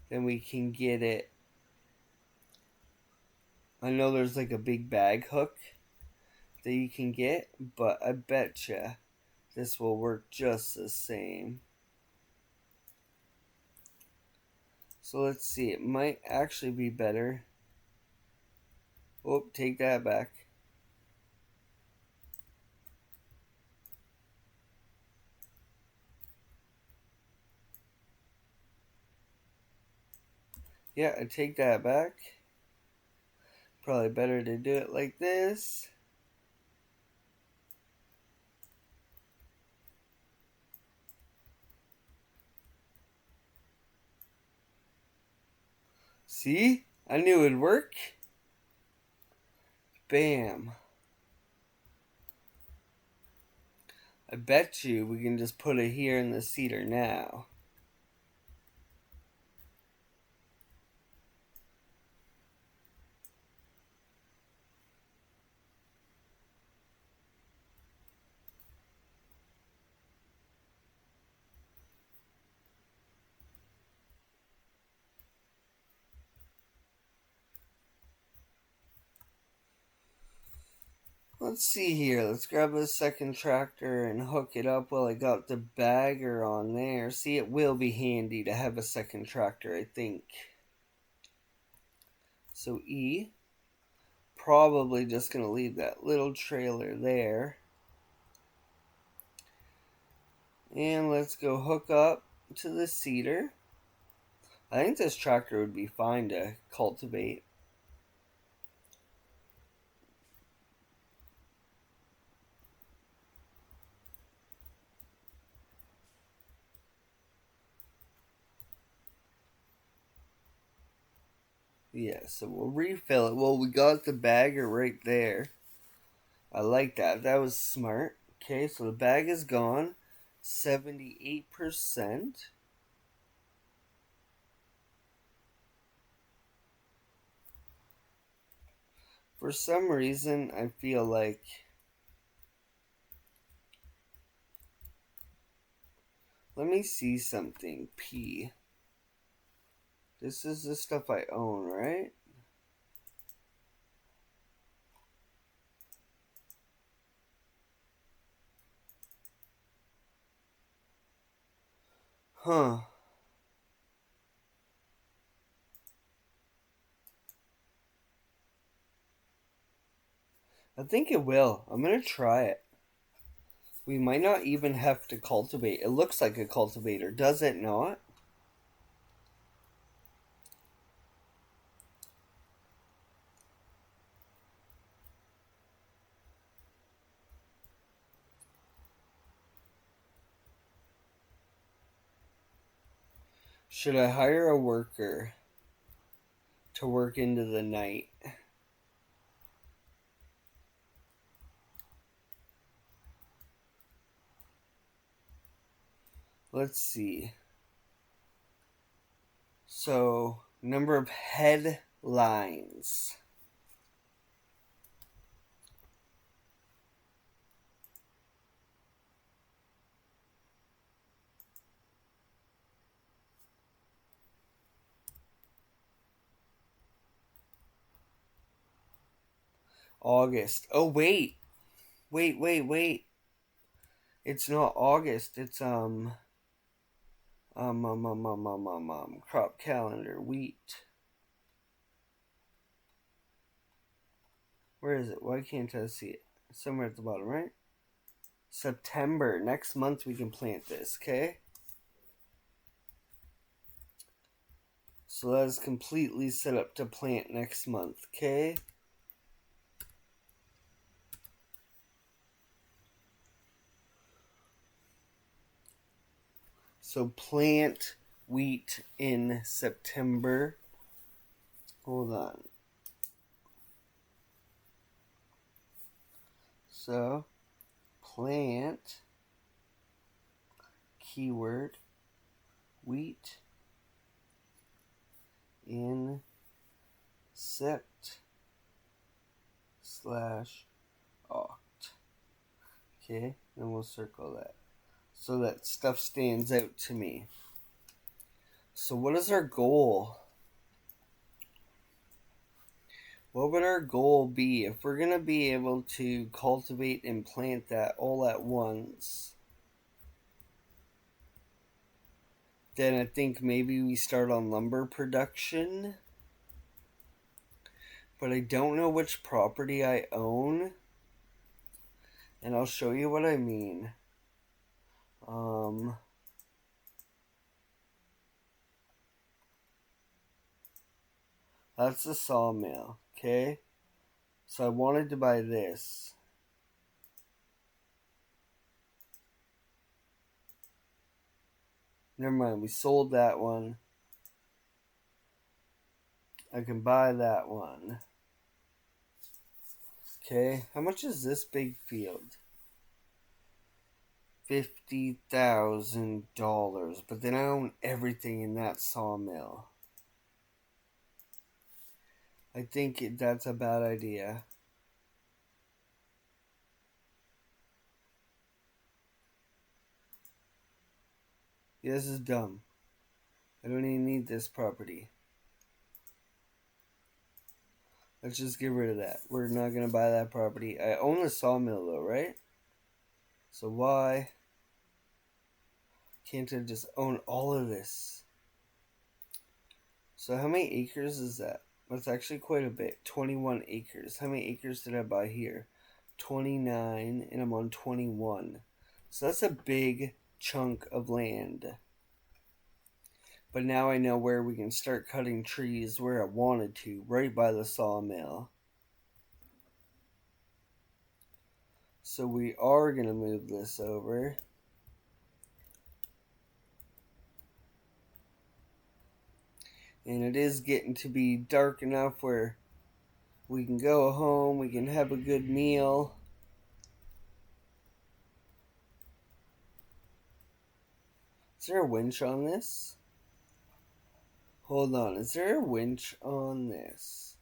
Then we can get it I know there's like a big bag hook that you can get, but I betcha this will work just the same. So let's see, it might actually be better. Oh, take that back. Yeah, I take that back. Probably better to do it like this. See? I knew it'd work. Bam. I bet you we can just put it here in the cedar now. Let's see here. Let's grab the second tractor and hook it up while I got the bagger on there. See, it will be handy to have a second tractor, I think. So E. Probably just going to leave that little trailer there. And let's go hook up to the cedar. I think this tractor would be fine to cultivate. Yeah, so we'll refill it. Well, we got the bagger right there. I like that. That was smart. Okay, so the bag is gone. 78%. For some reason, I feel like let me see something. P. This is the stuff I own, right? Huh. I think it will. I'm gonna try it. We might not even have to cultivate. It looks like a cultivator, does it not? Should I hire a worker to work into the night? Let's see. So, number of headlines. August. Oh, wait. Wait. It's not August. It's crop calendar wheat. Where is it? Why can't I see it? Somewhere at the bottom, right? September. Next month we can plant this, okay? So that is completely set up to plant next month, okay? So plant wheat in September. Hold on. So plant keyword wheat in sept slash oct. Okay, and we'll circle that so that stuff stands out to me. So what is our goal? What would our goal be if we're going to be able to cultivate and plant that all at once? Then I think maybe we start on lumber production. But I don't know which property I own. And I'll show you what I mean. That's the sawmill, okay? So I wanted to buy this. Never mind, we sold that one. I can buy that one. Okay, how much is this big field? $50,000. But then I own everything in that sawmill. I think that's a bad idea. Yeah, this is dumb. I don't even need this property. Let's just get rid of that. We're not going to buy that property. I own the sawmill though, right? So why can't I just own all of this? So how many acres is that? That's actually quite a bit. 21 acres. How many acres did I buy here? 29, and I'm on 21. So that's a big chunk of land. But now I know where we can start cutting trees where I wanted to, right by the sawmill. So we are going to move this over. And it is getting to be dark enough where we can go home, we can have a good meal. Is there a winch on this? Hold on, is there a winch on this?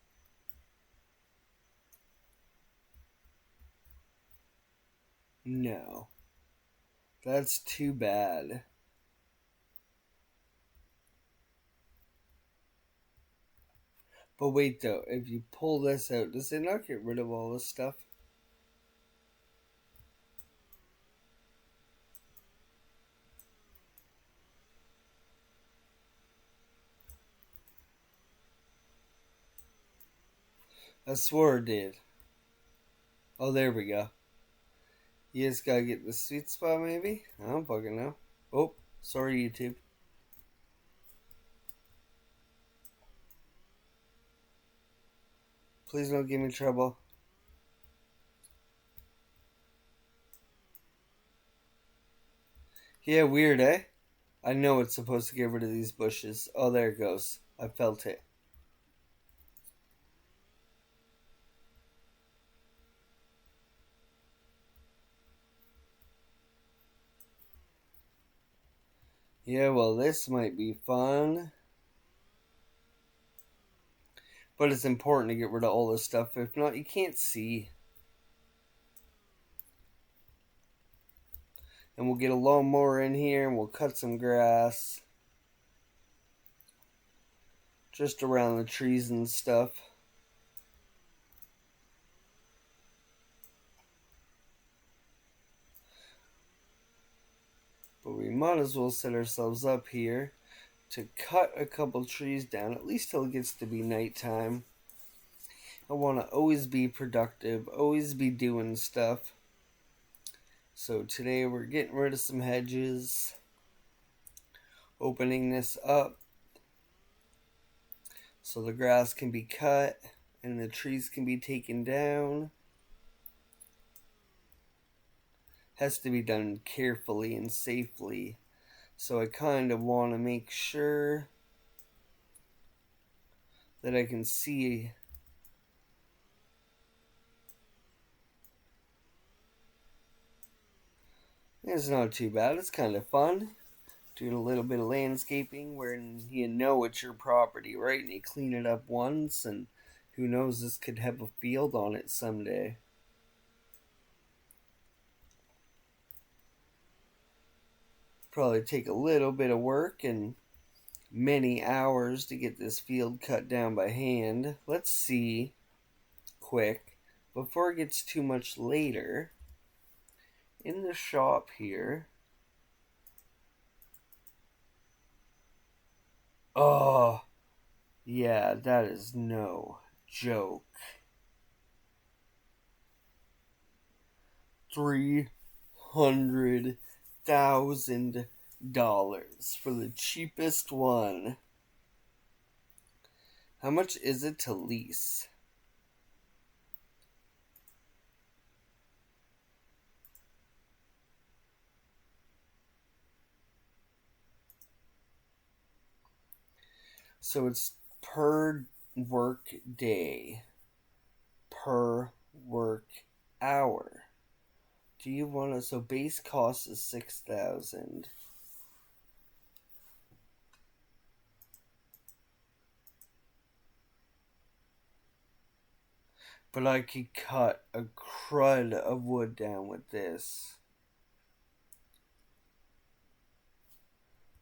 No. That's too bad. But wait though, if you pull this out, does it not get rid of all this stuff? I swore it did. Oh, there we go. You just gotta get the sweet spot maybe? I don't fucking know. Oh, sorry YouTube. Please don't give me trouble. Yeah, weird, eh? I know it's supposed to get rid of these bushes. Oh, there it goes. I felt it. Yeah, well, this might be fun. But it's important to get rid of all this stuff. If not, you can't see. And we'll get a lawnmower in here and we'll cut some grass. Just around the trees and stuff. But we might as well set ourselves up here to cut a couple trees down, at least till it gets to be nighttime. I want to always be productive, always be doing stuff. So today we're getting rid of some hedges, opening this up so the grass can be cut and the trees can be taken down. Has to be done carefully and safely. So I kind of want to make sure that I can see. It's not too bad. It's kind of fun. Doing a little bit of landscaping where you know it's your property, right? And you clean it up once, and who knows, this could have a field on it someday. Probably take a little bit of work and many hours to get this field cut down by hand. Let's see. quick before it gets too much later. In the shop here. Oh, yeah, that is no joke. $300,000 for the cheapest one. How much is it to lease? So it's per work day, per work hour. Do you want to? So base cost is 6,000. But I could cut a crud of wood down with this.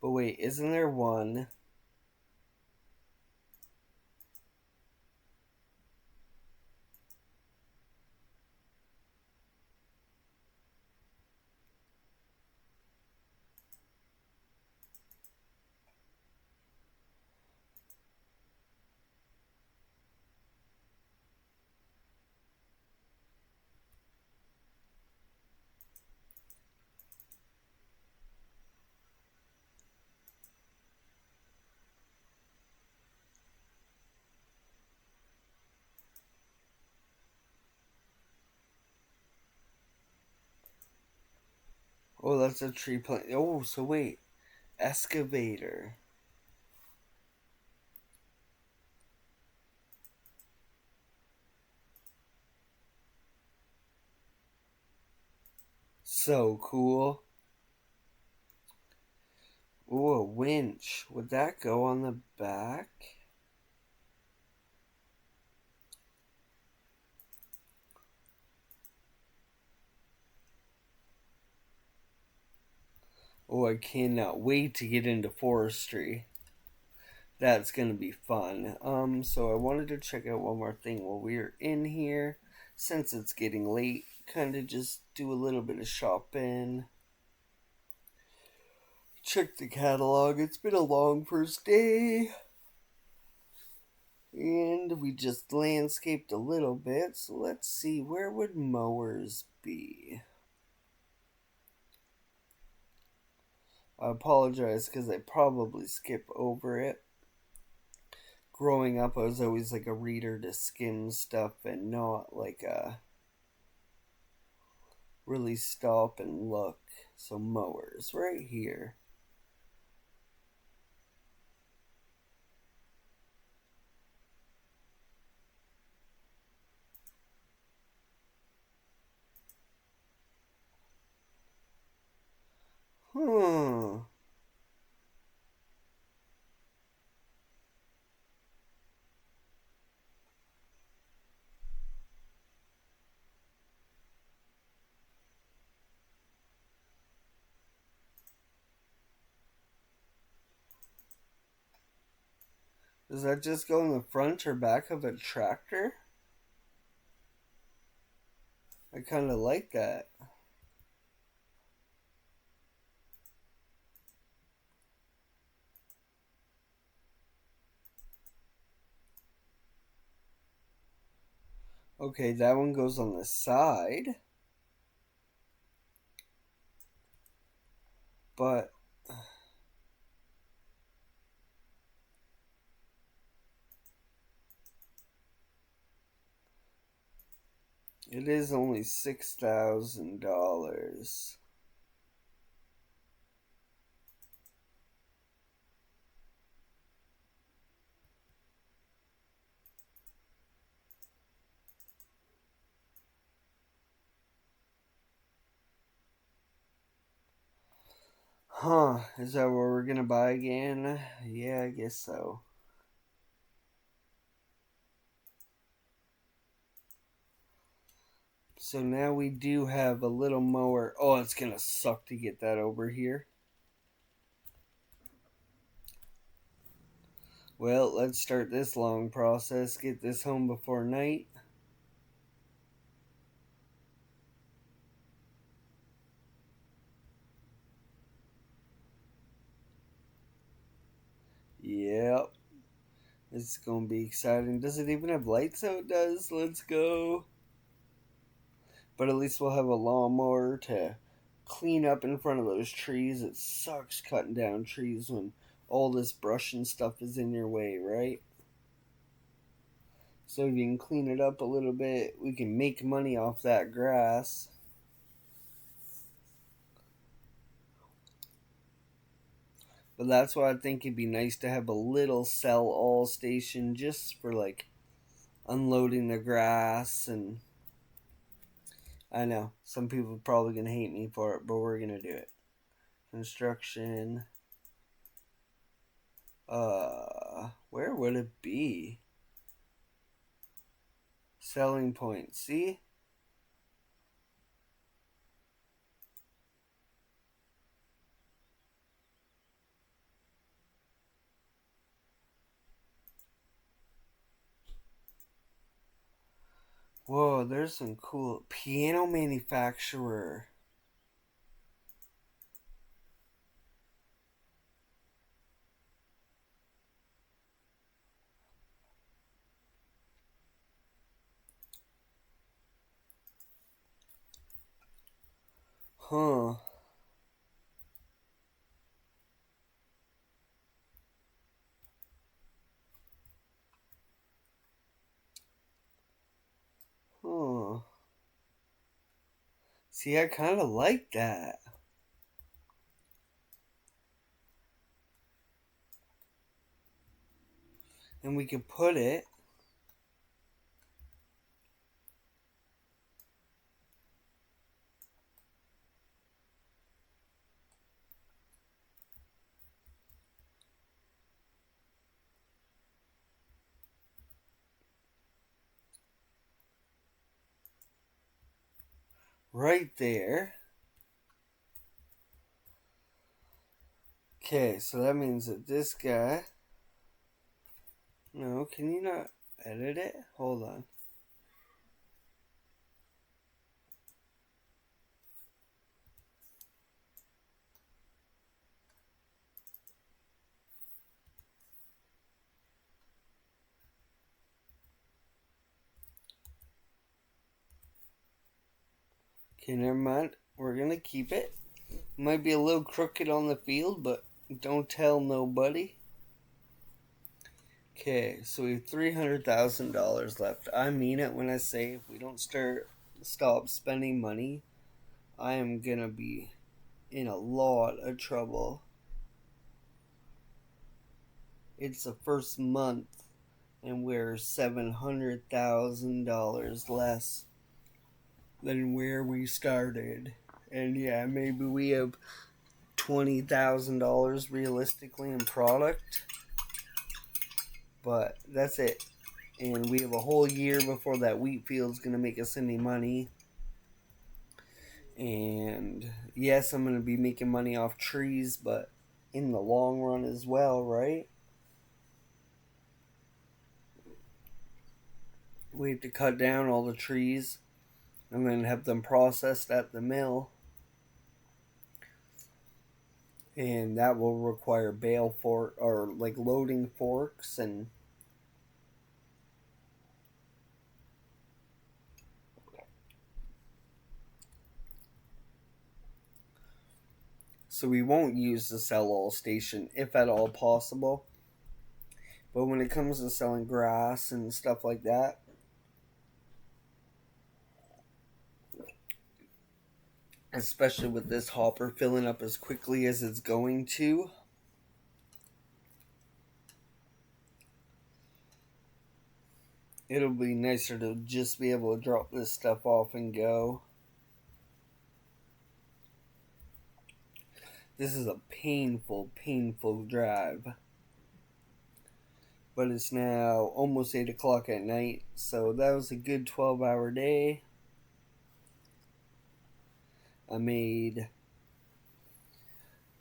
But wait, isn't there one? Oh, that's a tree plant. Oh, so wait. Excavator. So cool. Oh, a winch. Would that go on the back? Oh, I cannot wait to get into forestry. That's gonna be fun. So I wanted to check out one more thing while we're in here. Since it's getting late, kind of just do a little bit of shopping. Check the catalog. It's been a long first day. And we just landscaped a little bit. So let's see, where would mowers be? I apologize because I probably skip over it. Growing up, I was always like a reader to skim stuff and not like a really stop and look. So mowers right here. Hmm. Does that just go in the front or back of a tractor? I kind of like that. Okay, that one goes on the side. But it is only $6,000. Huh, is that what we're gonna buy again? Yeah, I guess so. So now we do have a little mower. Oh, it's gonna suck to get that over here. Well, let's start this long process. Get this home before night. Yep. It's gonna be exciting. Does it even have lights? Oh, it does. Let's go. But at least we'll have a lawnmower to clean up in front of those trees. It sucks cutting down trees when all this brush and stuff is in your way, right? So if you can clean it up a little bit, we can make money off that grass. But that's why I think it'd be nice to have a little sell all station just for like unloading the grass. And I know some people are probably gonna hate me for it, but we're gonna do it. Construction. Where would it be? Selling point. See? Whoa, there's some cool piano manufacturer. Huh. Huh. See, I kind of like that. And we can put it right there. Okay, so that means that this guy. No, can you not edit it? Hold on. Okay, never mind. We're gonna keep it. Might be a little crooked on the field, but don't tell nobody. Okay, so we have $300,000 left. I mean it when I say if we don't stop spending money, I am gonna be in a lot of trouble. It's the first month, and we're $700,000 less than where we started. And yeah, maybe we have $20,000 realistically in product, but that's it. And we have a whole year before that wheat field's gonna make us any money. And yes, I'm gonna be making money off trees, but in the long run as well, right? We have to cut down all the trees and then have them processed at the mill. And that will require bale fork or like loading forks. And so we won't use the sell all station if at all possible. But when it comes to selling grass and stuff like that, especially with this hopper filling up as quickly as it's going to, it'll be nicer to just be able to drop this stuff off and go. This is a painful, painful drive. But it's now almost 8 o'clock at night, so that was a good 12-hour day. I made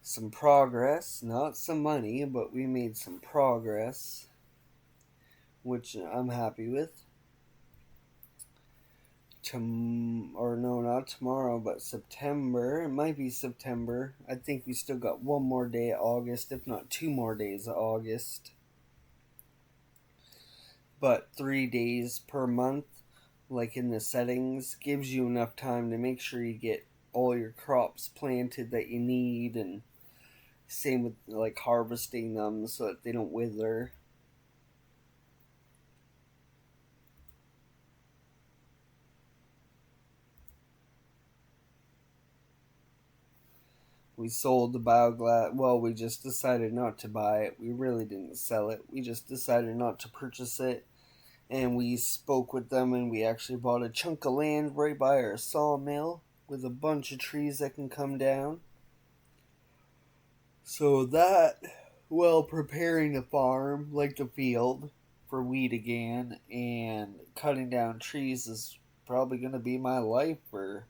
some progress, not some money, but we made some progress, which I'm happy with. or no, not tomorrow, but September. It might be September. I think we still got one more day of August, if not 2 more days of August. But 3 days per month, like in the settings, gives you enough time to make sure you get all your crops planted that you need, and same with like harvesting them so that they don't wither. We sold the bioglass. Well, we just decided not to buy it. We really didn't sell it. We just decided not to purchase it. And we spoke with them, and we actually bought a chunk of land right by our sawmill with a bunch of trees that can come down. So that, well, preparing the farm, like the field, for wheat again, and cutting down trees is probably going to be my life for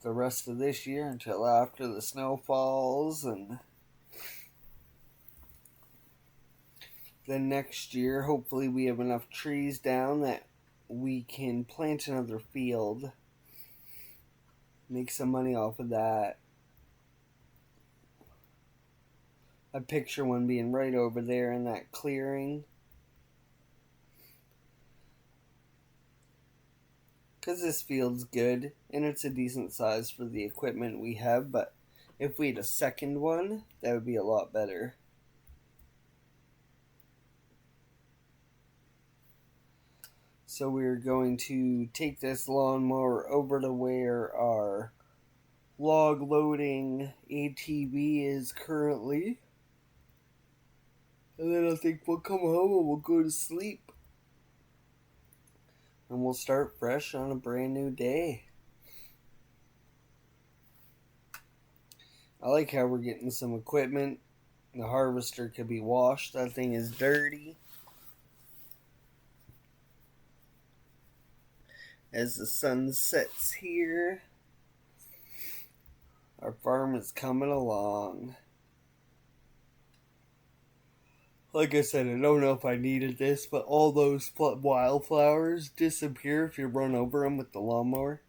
the rest of this year until after the snow falls, and then next year hopefully we have enough trees down that we can plant another field, make some money off of that. I picture one being right over there in that clearing, because this field's good and it's a decent size for the equipment we have, but if we had a second one, that would be a lot better. So we're going to take this lawnmower over to where our log loading ATV is currently, and then I think we'll come home and we'll go to sleep, and we'll start fresh on a brand new day. I like how we're getting some equipment. The harvester could be washed. That thing is dirty. As the sun sets here, our farm is coming along. Like I said, I don't know if I needed this, but all those wildflowers disappear if you run over them with the lawnmower.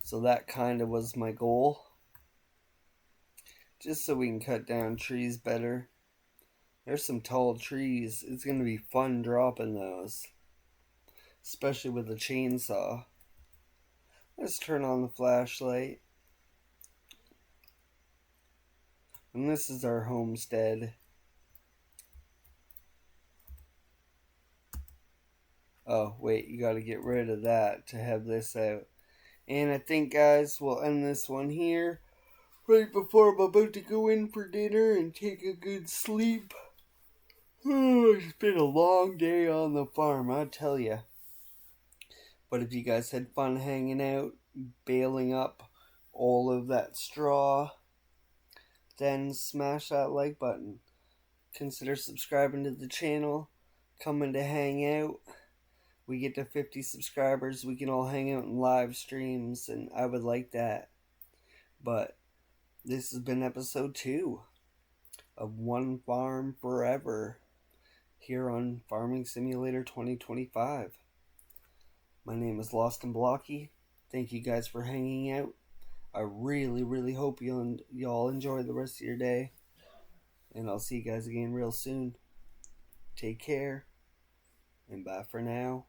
So that kind of was my goal. Just so we can cut down trees better. There's some tall trees. It's going to be fun dropping those, especially with a chainsaw. Let's turn on the flashlight. And this is our homestead. Oh, wait, you gotta get rid of that to have this out. And I think, guys, we'll end this one here, right before I'm about to go in for dinner and take a good sleep. Oh, it's been a long day on the farm, I tell ya. But if you guys had fun hanging out, baling up all of that straw, then smash that like button. Consider subscribing to the channel, coming to hang out. We get to 50 subscribers, we can all hang out in live streams, and I would like that. But this has been episode 2 of One Farm Forever here on Farming Simulator 2025. My name is Lost and Blocky. Thank you guys for hanging out. I really, really hope y'all enjoy the rest of your day. And I'll see you guys again real soon. Take care. And bye for now.